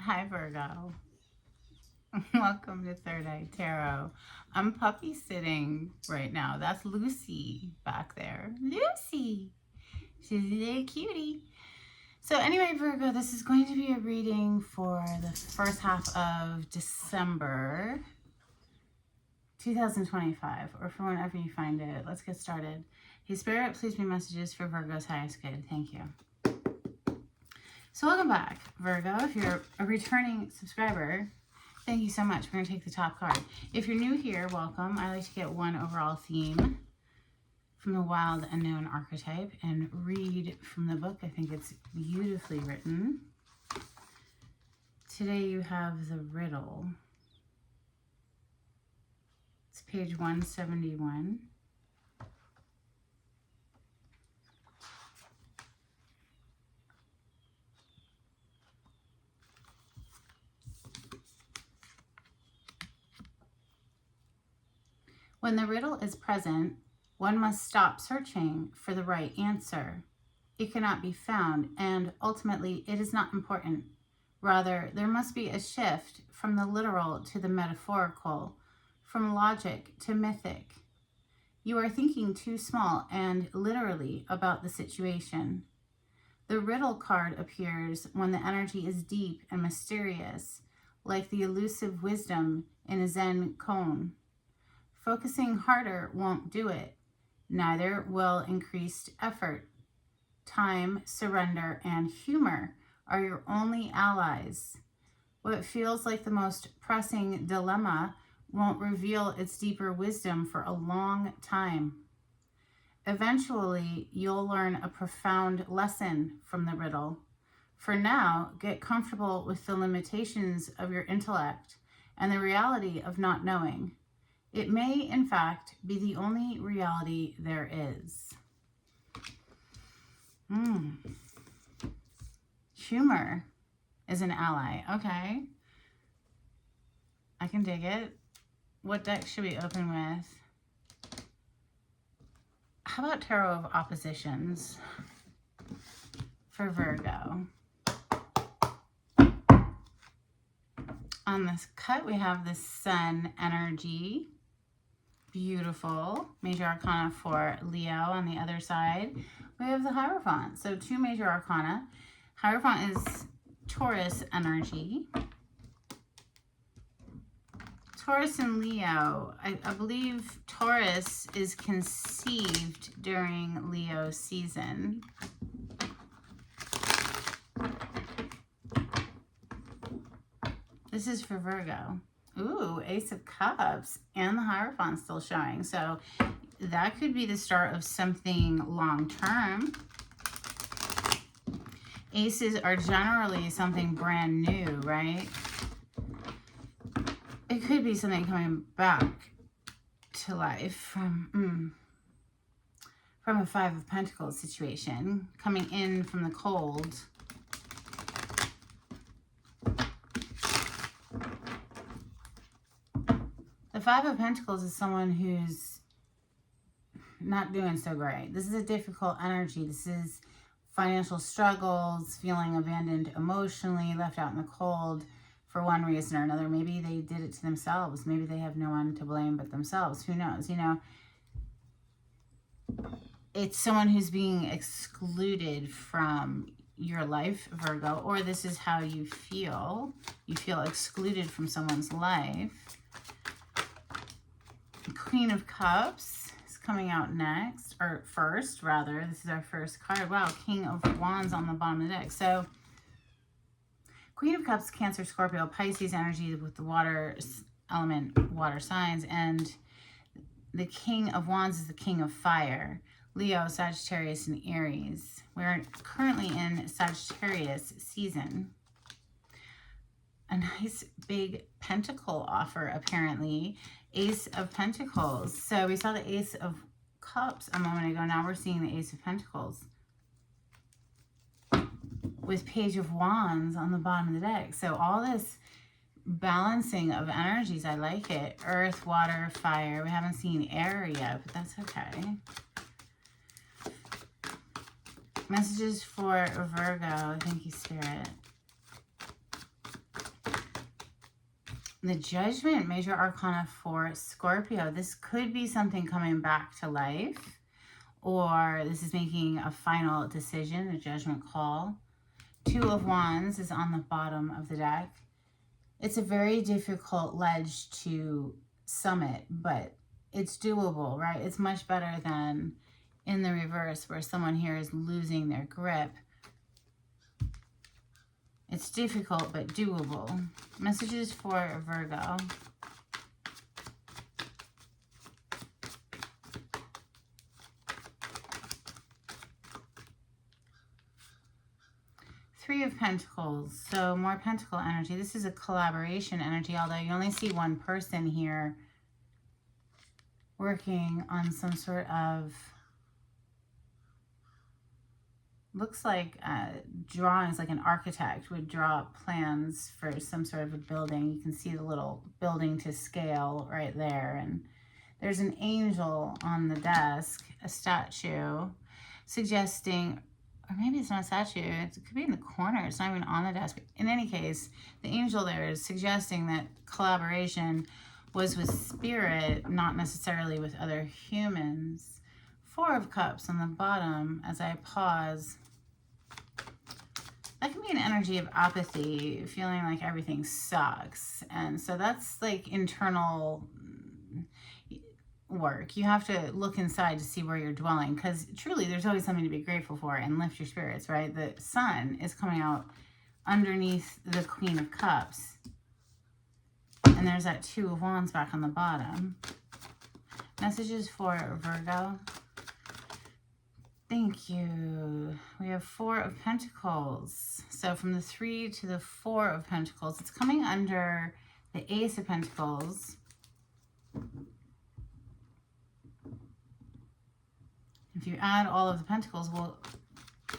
Hi, Virgo. Welcome to Third Eye Tarot. I'm puppy sitting right now. That's Lucy back there. Lucy! She's a little cutie. So anyway, Virgo, this is going to be a reading for the first half of December 2025, or for whenever you find it. Let's get started. Hey, Spirit, please be messages for Virgo's highest good. Thank you. So welcome back, Virgo. If you're a returning subscriber, thank you so much. We're going to take the top card. If you're new here, welcome. I like to get one overall theme from the Wild Unknown archetype and read from the book. I think it's beautifully written. Today you have the riddle. It's page 171. When the riddle is present, one must stop searching for the right answer. It cannot be found, and ultimately it is not important. Rather, there must be a shift from the literal to the metaphorical, from logic to mythic. You are thinking too small and literally about the situation. The riddle card appears when the energy is deep and mysterious, like the elusive wisdom in a Zen koan. Focusing harder won't do it. Neither will increased effort. Time, surrender, and humor are your only allies. What feels like the most pressing dilemma won't reveal its deeper wisdom for a long time. Eventually, you'll learn a profound lesson from the riddle. For now, get comfortable with the limitations of your intellect and the reality of not knowing. It may, in fact, be the only reality there is. Humor is an ally. Okay. I can dig it. What deck should we open with? How about Tarot of Oppositions for Virgo? On this cut, we have the Sun energy. Beautiful. Major Arcana for Leo. On the other side, we have the Hierophant. So 2 major arcana. Hierophant is Taurus energy. Taurus and Leo. I believe Taurus is conceived during Leo season. This is for Virgo. Ooh, Ace of Cups and the Hierophant still showing. So that could be the start of something long-term. Aces are generally something brand new, right? It could be something coming back to life from a Five of Pentacles situation, coming in from the cold. The Five of Pentacles is someone who's not doing so great. This is a difficult energy. This is financial struggles, feeling abandoned emotionally, left out in the cold for one reason or another. Maybe they did it to themselves. Maybe they have no one to blame but themselves. Who knows? You know, it's someone who's being excluded from your life, Virgo, or this is how you feel. You feel excluded from someone's life. Queen of Cups is coming out next, or first, rather. This is our first card. Wow, King of Wands on the bottom of the deck. So, Queen of Cups, Cancer, Scorpio, Pisces energy with the water element, water signs, and the King of Wands is the King of Fire. Leo, Sagittarius, and Aries. We're currently in Sagittarius season. A nice big pentacle offer, apparently. Ace of Pentacles. So we saw the Ace of Cups a moment ago. Now we're seeing the Ace of Pentacles with Page of Wands on the bottom of the deck. So all this balancing of energies, I like it. Earth, water, fire. We haven't seen air yet, but that's okay. Messages for Virgo. Thank you, Spirit. The Judgment, Major Arcana for Scorpio. This could be something coming back to life, or this is making a final decision, a judgment call. Two of Wands is on the bottom of the deck. It's a very difficult ledge to summit, but it's doable, right? It's much better than in the reverse where someone here is losing their grip. It's difficult, but doable. Messages for Virgo. Three of Pentacles. So more Pentacle energy. This is a collaboration energy, although you only see one person here working on some sort of, looks like drawings, like an architect would draw plans for some sort of a building. You can see the little building to scale right there. And there's an angel on the desk, a statue, suggesting, or maybe it's not a statue, it could be in the corner, it's not even on the desk. But in any case, the angel there is suggesting that collaboration was with spirit, not necessarily with other humans. Four of Cups on the bottom as I pause. That can be an energy of apathy, feeling like everything sucks. And so that's like internal work. You have to look inside to see where you're dwelling, because truly there's always something to be grateful for and lift your spirits, right? The sun is coming out underneath the Queen of Cups. And there's that Two of Wands back on the bottom. Messages for Virgo. Thank you. We have Four of Pentacles. So from the Three to the Four of Pentacles, it's coming under the Ace of Pentacles. If you add all of the Pentacles, we'll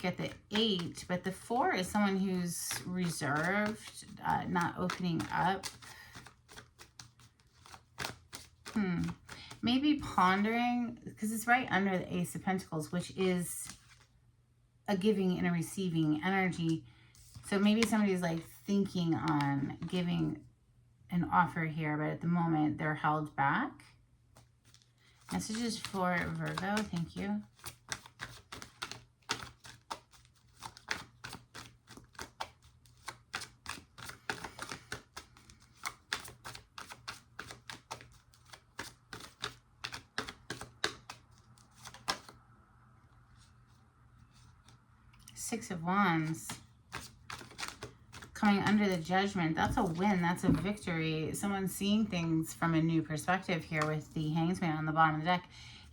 get the 8. But the 4 is someone who's reserved, not opening up. Maybe pondering, because it's right under the Ace of Pentacles, which is a giving and a receiving energy. So maybe somebody's like thinking on giving an offer here, but at the moment they're held back. Messages for Virgo, thank you. Six of Wands. Coming under the Judgment. That's a win. That's a victory. Someone's seeing things from a new perspective here with the Hangman on the bottom of the deck.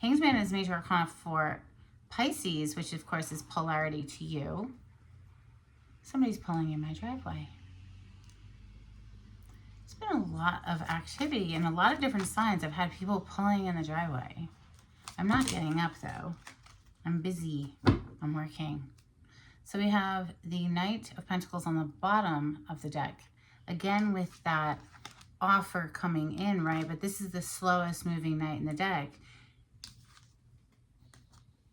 Hangman is Major Arcana for Pisces, which of course is polarity to you. Somebody's pulling in my driveway. It's been a lot of activity and a lot of different signs. I've had people pulling in the driveway. I'm not getting up though. I'm busy. I'm working. So we have the Knight of Pentacles on the bottom of the deck. Again with that offer coming in, right? But this is the slowest moving knight in the deck.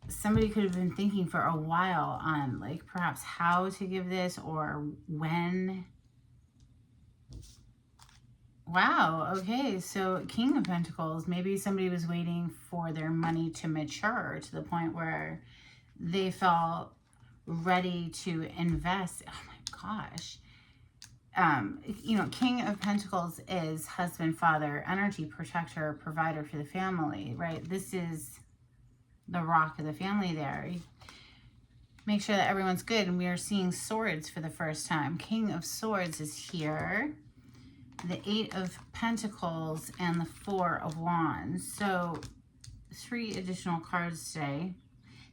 Somebody could have been thinking for a while on like perhaps how to give this or when. Wow, okay, so King of Pentacles. Maybe somebody was waiting for their money to mature to the point where they felt ready to invest. Oh my gosh. You know, King of Pentacles is husband, father, energy, protector, provider for the family, right? This is the rock of the family there. Make sure that everyone's good. And we are seeing swords for the first time. King of Swords is here. The Eight of Pentacles and the Four of Wands. So 3 additional cards today.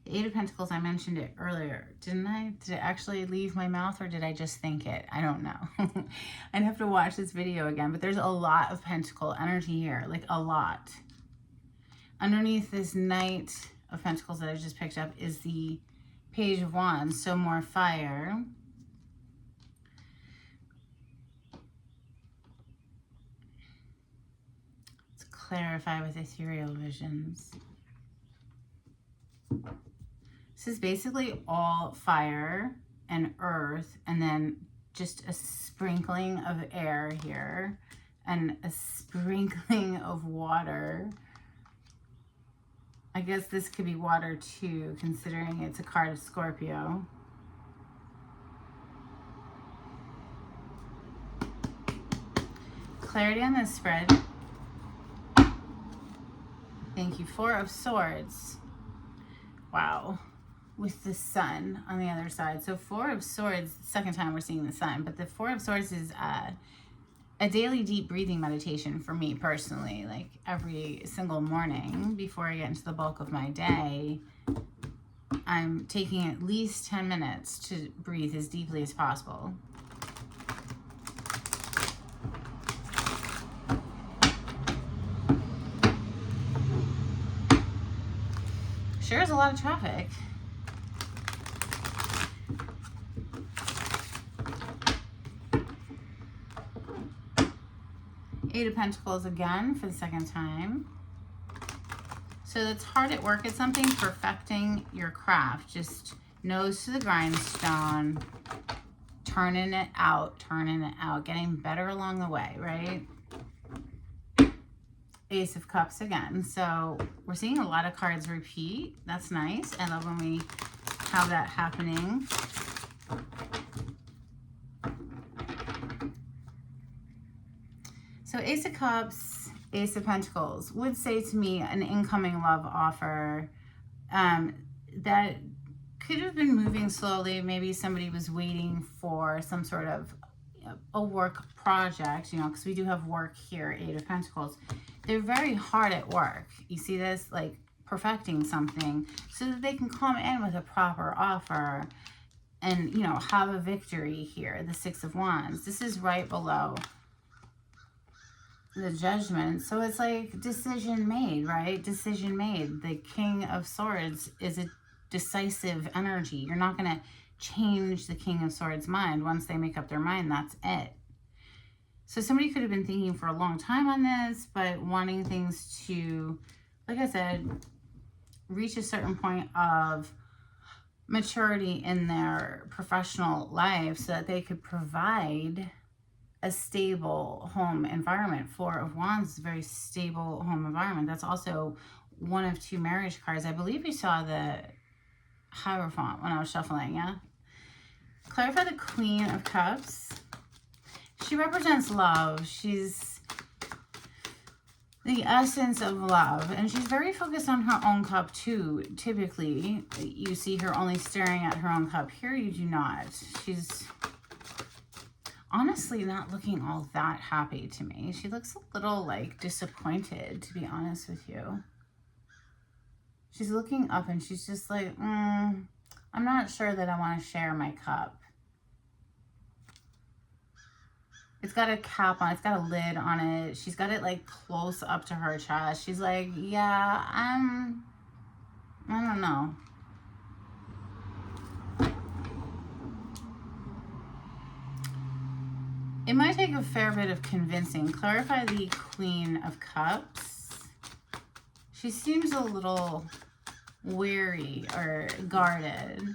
The Eight of Pentacles, I mentioned it earlier, didn't I? Did it actually leave my mouth or did I just think it? I don't know. I'd have to watch this video again, but there's a lot of Pentacle energy here, like a lot. Underneath this Knight of Pentacles that I just picked up is the Page of Wands, so more fire. Let's clarify with ethereal visions. This is basically all fire and earth and then just a sprinkling of air here and a sprinkling of water. I guess this could be water too, considering it's a card of Scorpio. Clarity on this spread. Thank you. Four of Swords. Wow. With the Sun on the other side. So Four of Swords, second time we're seeing the Sun, but the Four of Swords is a daily deep breathing meditation for me personally. Like every single morning before I get into the bulk of my day, I'm taking at least 10 minutes to breathe as deeply as possible. Sure is a lot of traffic. Eight of Pentacles again for the second time. So that's hard at work at something, perfecting your craft. Just nose to the grindstone, turning it out, getting better along the way, right? Ace of Cups again. So we're seeing a lot of cards repeat. That's nice. I love when we have that happening. So Ace of Cups, Ace of Pentacles would say to me an incoming love offer that could have been moving slowly. Maybe somebody was waiting for some sort of a work project, you know, because we do have work here, Eight of Pentacles. They're very hard at work. You see this, like perfecting something so that they can come in with a proper offer and, you know, have a victory here. The Six of Wands. This is right below the Judgment. So it's like decision made, right? Decision made. The King of Swords is a decisive energy. You're not going to change the King of Swords' mind. Once they make up their mind, that's it. So somebody could have been thinking for a long time on this, but wanting things to, like I said, reach a certain point of maturity in their professional life so that they could provide a stable home environment. Four of Wands is a very stable home environment. That's also one of two marriage cards. I believe we saw the Hierophant when I was shuffling, yeah? Clarify the Queen of Cups. She represents love. She's the essence of love. And she's very focused on her own cup too. Typically, you see her only staring at her own cup. Here you do not. She's honestly not looking all that happy to me. She looks a little like disappointed, to be honest with you. She's looking up and she's just like, I'm not sure that I want to share my cup. It's got a cap on it. It's got a lid on it. She's got it like close up to her chest. She's like, yeah, I don't know. It might take a fair bit of convincing. Clarify the Queen of Cups. She seems a little weary or guarded.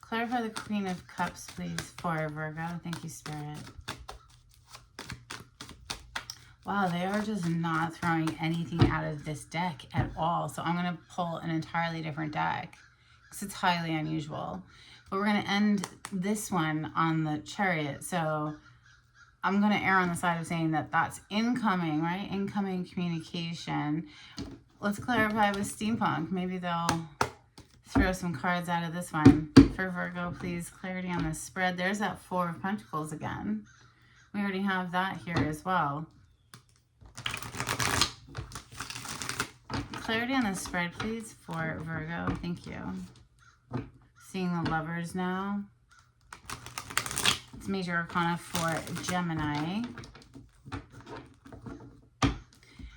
Clarify the Queen of Cups, please, for Virgo. Thank you, Spirit. Wow, they are just not throwing anything out of this deck at all. So I'm going to pull an entirely different deck because it's highly unusual. But we're going to end this one on the Chariot. So I'm going to err on the side of saying that that's incoming, right? Incoming communication. Let's clarify with Steampunk. Maybe they'll throw some cards out of this one. For Virgo, please, clarity on this spread. There's that Four of Pentacles again. We already have that here as well. Clarity on this spread, please, for Virgo. Thank you. Seeing the Lovers now. It's Major Arcana for Gemini.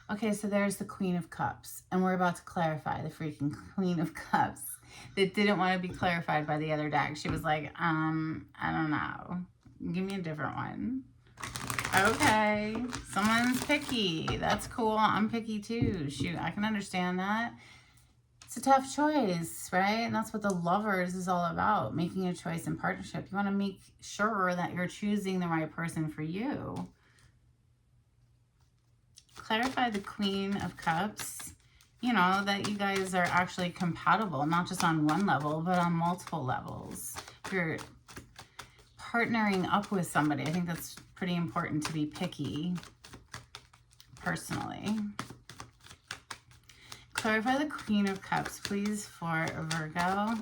Okay, so there's the Queen of Cups. And we're about to clarify the freaking Queen of Cups. That didn't want to be clarified by the other deck. She was like, I don't know. Give me a different one. Okay. Someone's picky. That's cool. I'm picky too. Shoot, I can understand that. It's a tough choice, right? And that's what the Lovers is all about, making a choice in partnership. You want to make sure that you're choosing the right person for you. Clarify the Queen of Cups. You know, that you guys are actually compatible, not just on one level, but on multiple levels. If you're partnering up with somebody, I think that's pretty important to be picky, personally. Clarify the Queen of Cups, please, for Virgo.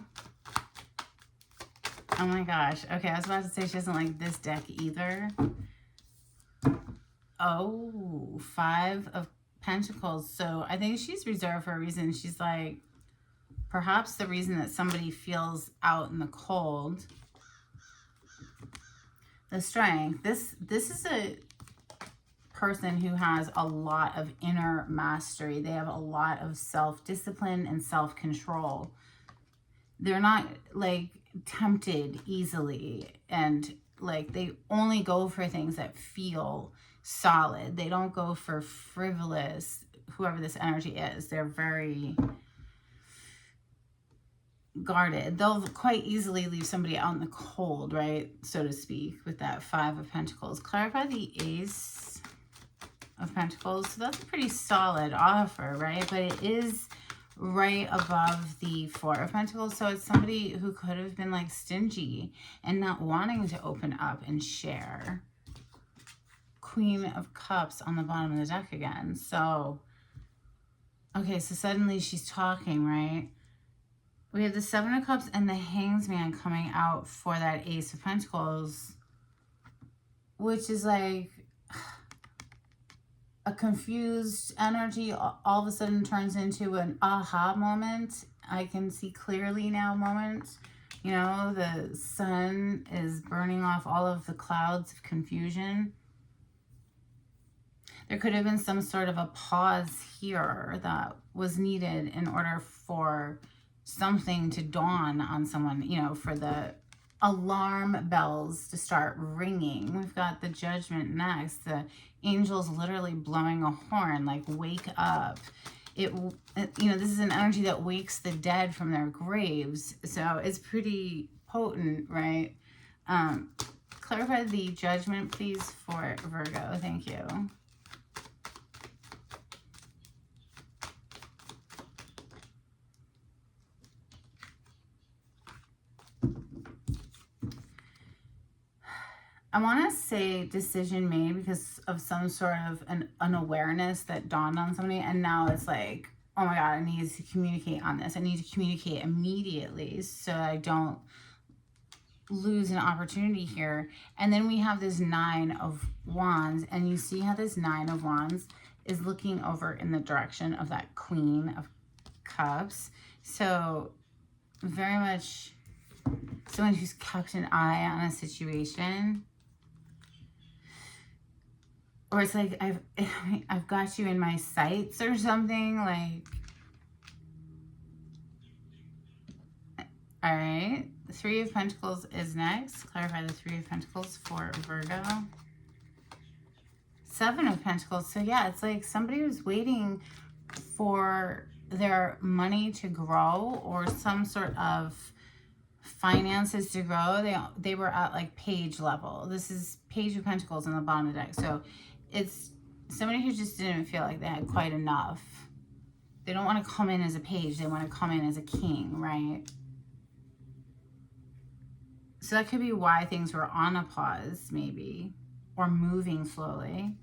Oh my gosh. Okay, I was about to say she doesn't like this deck either. Oh, 5 of Pentacles. So I think she's reserved for a reason. She's like, perhaps the reason that somebody feels out in the cold. The Strength. This is a person who has a lot of inner mastery. They have a lot of self-discipline and self-control. They're not like tempted easily, and like they only go for things that feel solid. They don't go for frivolous, whoever this energy is. They're very guarded. They'll quite easily leave somebody out in the cold, right, so to speak, with that 5 of Pentacles. Clarify the Ace of Pentacles. So that's a pretty solid offer, right? But it is right above the 4 of Pentacles. So it's somebody who could have been like stingy and not wanting to open up and share. Queen of Cups on the bottom of the deck again. So, okay, so suddenly she's talking, right? We have the 7 of Cups and the Hanged Man coming out for that Ace of Pentacles, which is like a confused energy all of a sudden turns into an aha moment. I can see clearly now moment. You know, the sun is burning off all of the clouds of confusion. There could have been some sort of a pause here that was needed in order for something to dawn on someone, you know, for the alarm bells to start ringing. We've got the Judgment next. The angels literally blowing a horn, like, wake up. You know, this is an energy that wakes the dead from their graves. So it's pretty potent, right? Clarify the Judgment, please, for Virgo. Thank you. I want to say decision made because of some sort of an awareness that dawned on somebody, and now it's like, oh my God, I need to communicate on this. I need to communicate immediately so I don't lose an opportunity here. And then we have this 9 of Wands, and you see how this 9 of Wands is looking over in the direction of that Queen of Cups. So very much someone who's kept an eye on a situation. Or it's like, I've got you in my sights or something, like. All right. The 3 of Pentacles is next. Clarify the 3 of Pentacles for Virgo. 7 of Pentacles. So yeah, it's like somebody was waiting for their money to grow or some sort of finances to grow. They were at like page level. This is Page of Pentacles on the bottom of the deck. So it's somebody who just didn't feel like they had quite enough. They don't want to come in as a page. They want to come in as a king, right? So that could be why things were on a pause, maybe, or moving slowly.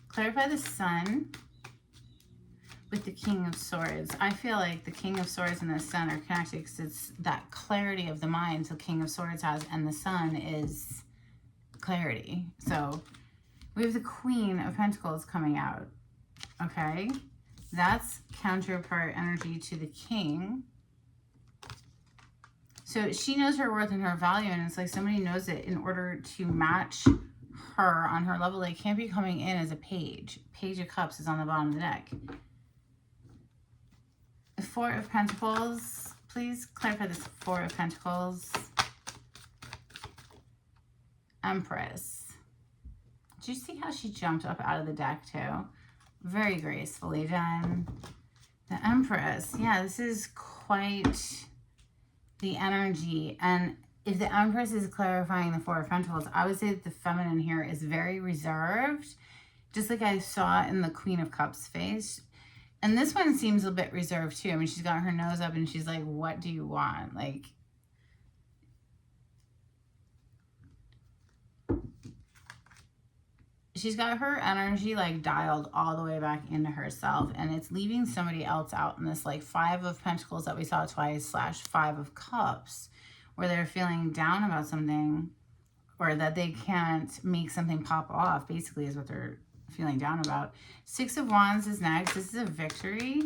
Clarify the Sun with the King of Swords. I feel like the King of Swords and the Sun are connected because it's that clarity of the mind the King of Swords has, and the Sun is clarity. So we have the Queen of Pentacles coming out, okay? That's counterpart energy to the King. So she knows her worth and her value, and it's like somebody knows it. In order to match her on her level, they can't be coming in as a page. Page of Cups is on the bottom of the deck. The 4 of Pentacles. Please clarify this 4 of Pentacles. Empress. Did you see how she jumped up out of the deck too? Very gracefully done. The Empress. Yeah, this is quite the energy. And if the Empress is clarifying the Four of Pentacles, I would say that the feminine here is very reserved, just like I saw in the Queen of Cups face. And this one seems a bit reserved too. I mean, she's got her nose up and she's like, what do you want? Like, she's got her energy like dialed all the way back into herself, and it's leaving somebody else out in this like Five of Pentacles that we saw twice / Five of Cups, where they're feeling down about something, or that they can't make something pop off, basically is what they're feeling down about. Six of Wands is next. This is a victory.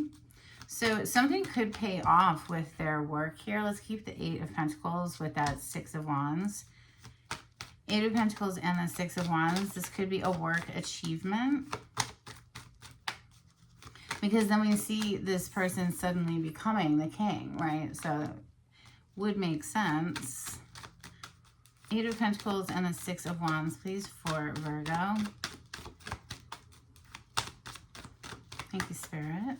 So something could pay off with their work here. Let's keep the Eight of Pentacles with that Six of Wands. Eight of Pentacles and the Six of Wands. This could be a work achievement, because then we see this person suddenly becoming the king, right? So it would make sense. Eight of Pentacles and the Six of Wands, please, for Virgo. Thank you, Spirit.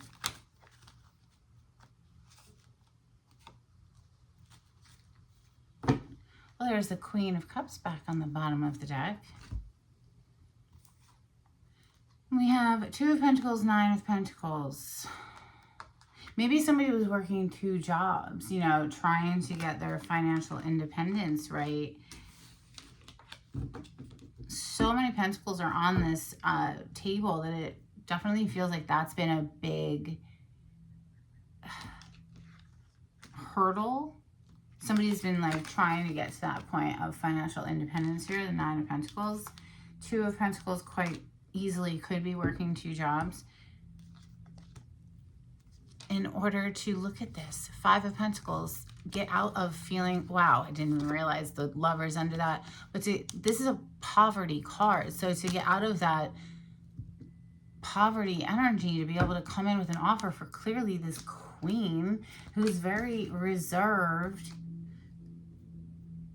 Well, there's the Queen of Cups back on the bottom of the deck. We have Two of Pentacles, Nine of Pentacles. Maybe somebody was working 2 jobs, you know, trying to get their financial independence, right? So many pentacles are on this table that it definitely feels like that's been a big hurdle. Somebody's been like trying to get to that point of financial independence here, the Nine of Pentacles. Two of Pentacles quite easily could be working 2 jobs in order to, look at this, Five of Pentacles, get out of feeling, wow, I didn't even realize the Lover's under that. But this is a poverty card. So to get out of that poverty energy, to be able to come in with an offer for clearly this Queen who's very reserved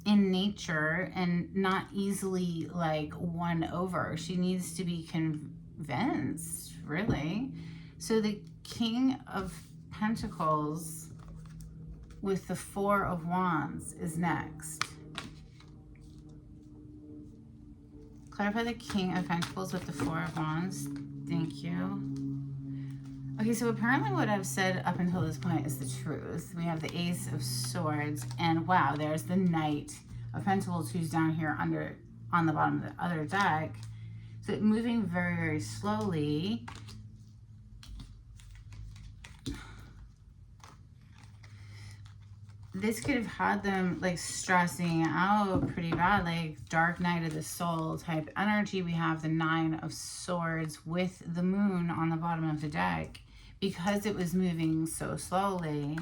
in nature and not easily like won over. She needs to be convinced, really. So the King of Pentacles with the Four of Wands is next. Clarify the King of Pentacles with the Four of Wands. Thank you. Okay, so apparently what I've said up until this point is the truth. We have the Ace of Swords, and wow, there's the Knight of Pentacles who's down here under on the bottom of the other deck. So moving very, very slowly. This could have had them like stressing out pretty bad, like Dark Night of the Soul type energy. We have the Nine of Swords with the Moon on the bottom of the deck because it was moving so slowly.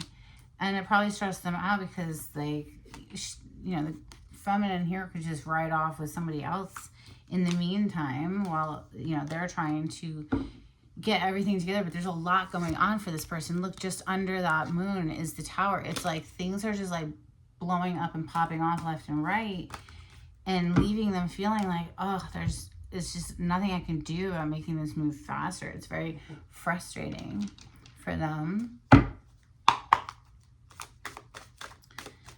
And it probably stressed them out because, like, you know, the feminine here could just ride off with somebody else in the meantime while, you know, they're trying to get everything together. But there's a lot going on for this person. Look, just under that moon is the Tower. It's like things are just like blowing up and popping off left and right and leaving them feeling like, oh, it's just nothing I can do about making this move faster. It's very frustrating for them.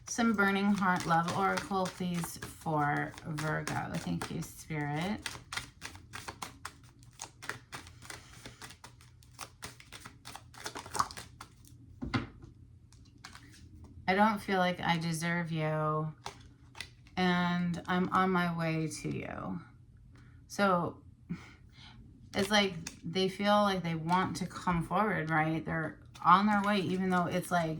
Some Burning Heart Love Oracle, please, for Virgo. Thank you, Spirit. I don't feel like I deserve you, and I'm on my way to you. So it's like they feel like they want to come forward, right? They're on their way, even though it's like,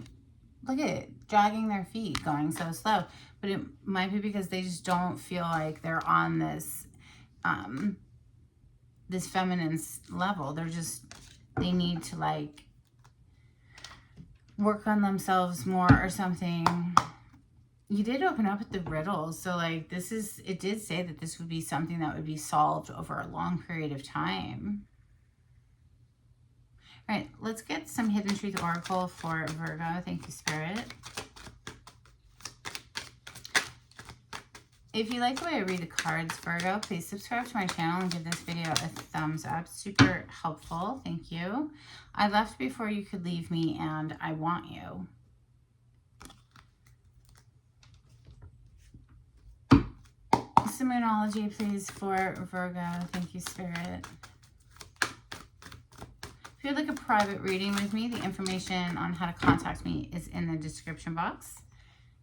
look at it, dragging their feet, going so slow. But it might be because they just don't feel like they're on this, this feminine level. They need to like work on themselves more or something. You did open up with the riddles. So like it did say that this would be something that would be solved over a long period of time. All right, let's get some Hidden Truth Oracle for Virgo. Thank you, Spirit. If you like the way I read the cards, Virgo, please subscribe to my channel and give this video a thumbs up. Super helpful. Thank you. I left before you could leave me, and I want you. Simonology, please, for Virgo. Thank you, Spirit. If you'd like a private reading with me, the information on how to contact me is in the description box.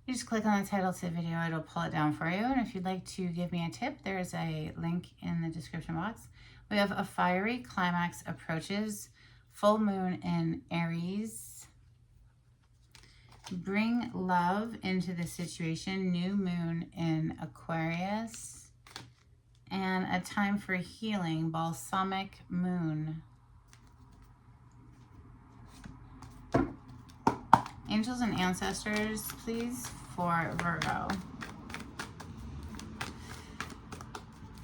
You just click on the title to the video, it'll pull it down for you. And if you'd like to give me a tip, there's a link in the description box. We have a fiery climax approaches, full moon in Aries. Bring love into the situation, new moon in Aquarius. And a time for healing, balsamic moon. Angels and ancestors, please, for Virgo.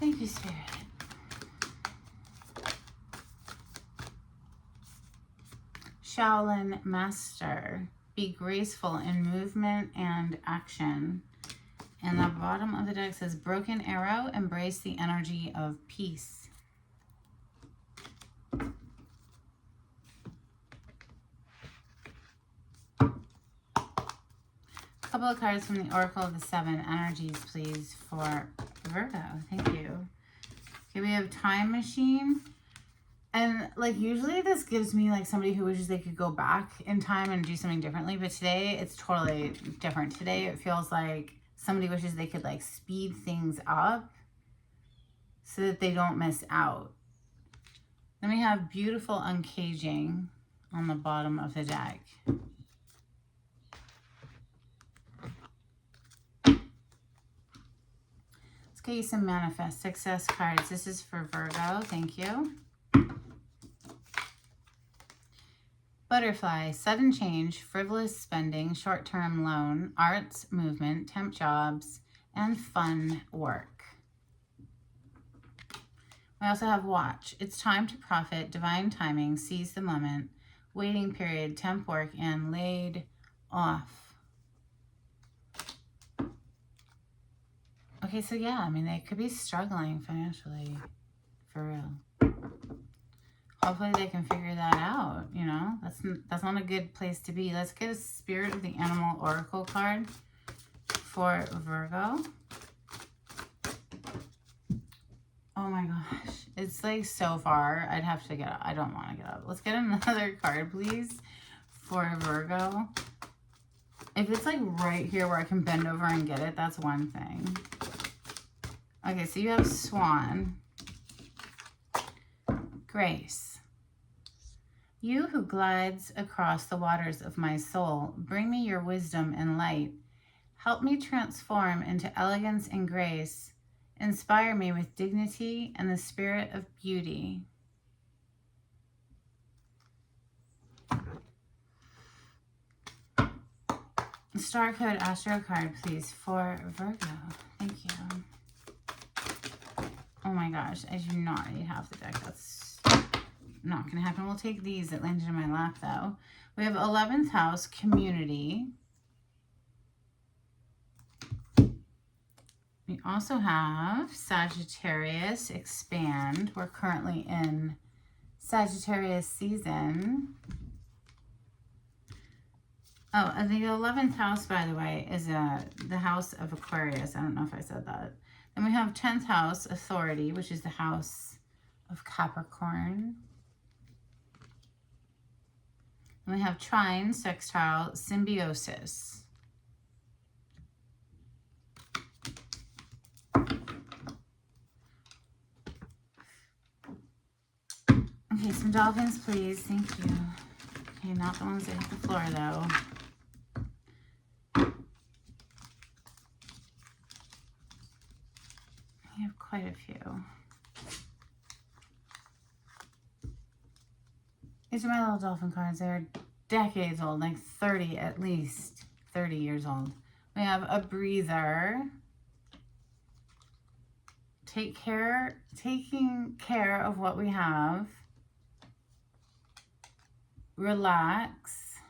Thank you, Spirit. Shaolin Master, be graceful in movement and action. And the bottom of the deck says, Broken Arrow, embrace the energy of peace. Couple of cards from the Oracle of the Seven Energies, please, for Virgo. Thank you. Okay, we have Time Machine. And, like, usually this gives me, like, somebody who wishes they could go back in time and do something differently. But today, it's totally different. Today, it feels like somebody wishes they could, like, speed things up so that they don't miss out. Then we have Beautiful Uncaging on the bottom of the deck. Get you some manifest success cards. This is for Virgo. Thank you. Butterfly, sudden change, frivolous spending, short-term loan, arts, movement, temp jobs, and fun work. We also have Watch. It's time to profit, divine timing, seize the moment, waiting period, temp work, and laid off. Okay, so yeah, I mean, they could be struggling financially, for real. Hopefully they can figure that out, you know? That's not a good place to be. Let's get a Spirit of the Animal Oracle card for Virgo. Oh my gosh. It's like so far. I'd have to get up. I don't want to get up. Let's get another card, please, for Virgo. If it's like right here where I can bend over and get it, that's one thing. Okay, so you have Swan. Grace. You who glides across the waters of my soul, bring me your wisdom and light. Help me transform into elegance and grace. Inspire me with dignity and the spirit of beauty. Star code Astro card, please, for Virgo. Thank you. Oh my gosh, I do not need half the deck. That's not going to happen. We'll take these that landed in my lap, though. We have 11th house, community. We also have Sagittarius, expand. We're currently in Sagittarius season. Oh, and the 11th house, by the way, is the house of Aquarius. I don't know if I said that. Then we have 10th house, authority, which is the house of Capricorn. And we have trine, sextile, symbiosis. Okay, some dolphins, please. Thank you. Okay, not the ones that hit the floor, though. We have quite a few. These are my little dolphin cards. They're decades old, like 30 at least, 30 years old. We have a breather. Taking care of what we have. Relax.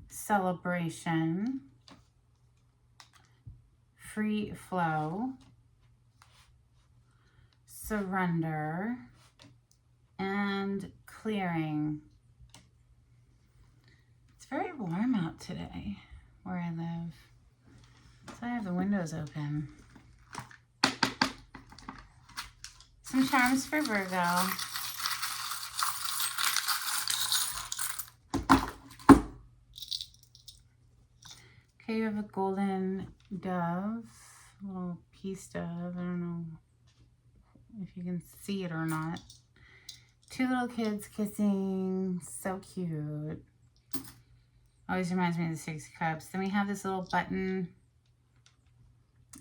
Celebration. free flow, surrender, and clearing. It's very warm out today where I live, so I have the windows open. Some charms for Virgo. Okay, you have a golden dove, a little peace dove. I don't know if you can see it or not. Two little kids kissing, so cute. Always reminds me of the Six of Cups. Then we have this little button,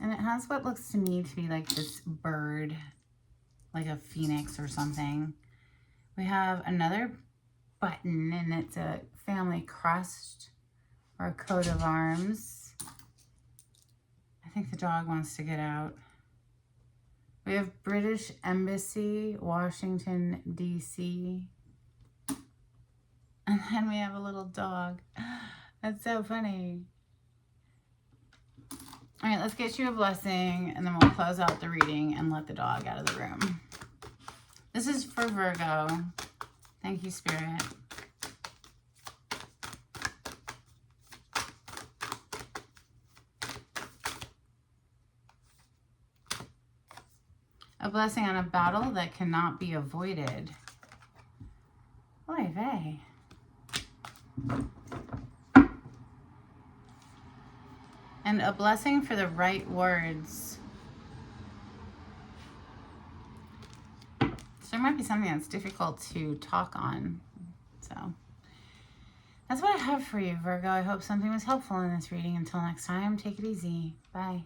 and it has what looks to me to be like this bird, like a phoenix or something. We have another button, and it's a family crest or a coat of arms. I think the dog wants to get out. We have British Embassy, Washington, D.C. And then we have a little dog. That's so funny. All right, let's get you a blessing, and then we'll close out the reading and let the dog out of the room. This is for Virgo. Thank you, Spirit. A blessing on a battle that cannot be avoided. Oy vey. And a blessing for the right words. So there might be something that's difficult to talk on. So that's what I have for you, Virgo. I hope something was helpful in this reading. Until next time, take it easy. Bye.